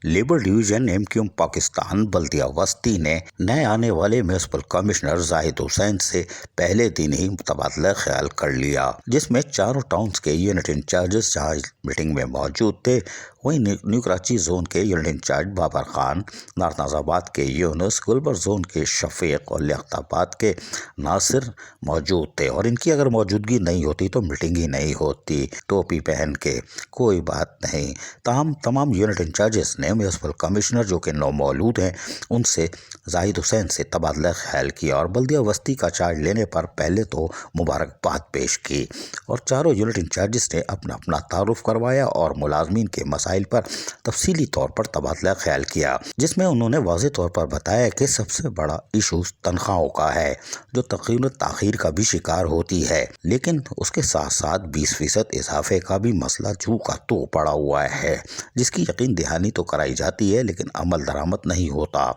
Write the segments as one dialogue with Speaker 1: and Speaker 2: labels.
Speaker 1: Labour division MQM Pakistan बल्दिया वस्ती ने नए आने वाले म्यूनिसिपल कमिश्नर जाहिद हुसैन से पहले दिन ही तबादला ख्याल कर लिया, जिसमें चारों टाउन्स के यूनिट इंचार्जेस जहां मीटिंग में मौजूद थे, वहीं न्यू कराची जोन के unit incharge Babar Khan, north Nazimabad के यूनुस, गुलबर जोन के शफीक और लियाकताबाद के नासिर मौजूद थे। और इनकी अगर मौजूदगी नहीं होती तो मीटिंग ही नहीं होती। टोपी पहन के कोई बात नहीं। ताहम तमाम यूनिट इंचार्जेस ने म्यूनिसिपल कमिश्नर जो कि नौमौलूद हैं उनसे जाहिद हुसैन से तबादला ख्याल किया और बल्दिया वस्ती का चार्ज लेने पर पहले तो मुबारकबाद पेश की और चारों यूनिट इंचार्जेस ने अपना अपना तारुफ करवाया और मुलाजमीन के मसाइल पर तफसीली तौर पर तबादला ख्याल किया, जिसमें उन्होंने वाज़ेह तौर पर बताया कि सबसे बड़ा इशू तनख्वाहों का है जो तकरीबन ताखीर का भी शिकार होती है, लेकिन उसके साथ साथ 20% इजाफे का भी मसला जू का तो पड़ा हुआ है, जिसकी यकीन दहानी तो कराई जाती है लेकिन अमल दरामद नहीं होता।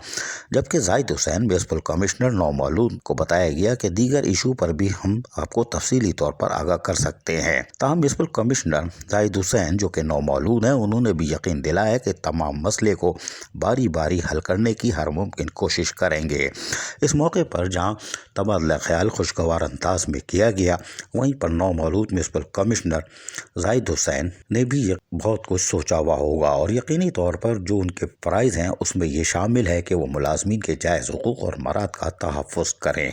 Speaker 1: जबकि जाहिद हुसैन म्यूनिसिपल कमिश्नर नौमौलूद को बताया गया कि दीगर इशू पर भी हम आपको तफसीली तौर पर आगाह कर सकते हैं। ताहम म्यूनिसिपल कमिश्नर जाहिद हुसैन जो कि नौमौलूद हैं उन्होंने भी यकीन दिलाया कि तमाम मसले को बारी बारी हल करने की हर मुमकिन कोशिश करेंगे। इस मौके पर जहाँ तबादला ख्याल खुशगवार अंदाज में किया गया, वहीं पर नौमौलूद म्यूनिसिपल कमिश्नर जाहिद हुसैन ने भी बहुत कुछ सोचा हुआ होगा और यकीनी तौर पर जो उनके फ़राइज़ हैं उसमें ये शामिल है कि वो मुलाजमीन के जायज़ हुकूक़ और मराद का तहफ़्फ़ुज़ करें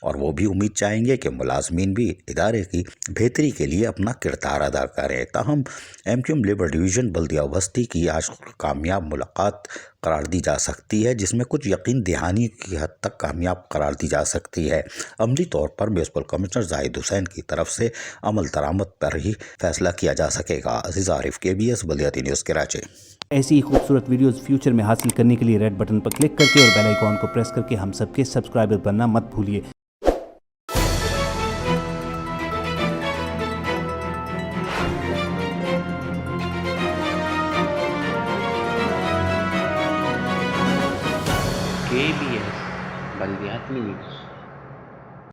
Speaker 1: और वो भी उम्मीद चाहेंगे कि मुलाजमीन भी इदारे की बेहतरी के लिए अपना किरदार अदा करें। ताहम एमक्यूएम लेबर डिवीज़न बल्दिया वस्ती की आज कामयाब मुलाकात करार दी जा सकती है, जिसमें कुछ यकीन दहानी की हद तक कामयाब करार दी जा सकती है। अमली तौर पर म्यूनिसिपल कमिश्नर जाहिद हुसैन की तरफ से अमल दरामद पर ही फैसला किया जा सकेगा। अजीज़ आरिफ, KBS बल्दियाती न्यूज़ कराची।
Speaker 2: ऐसी ही खूबसूरत वीडियोस फ्यूचर में हासिल करने के लिए रेड बटन पर क्लिक करके और बेल आइकॉन को प्रेस करके हम सबके सब्सक्राइबर बनना मत भूलिए।
Speaker 3: KBS बल्दियाती न्यूज़।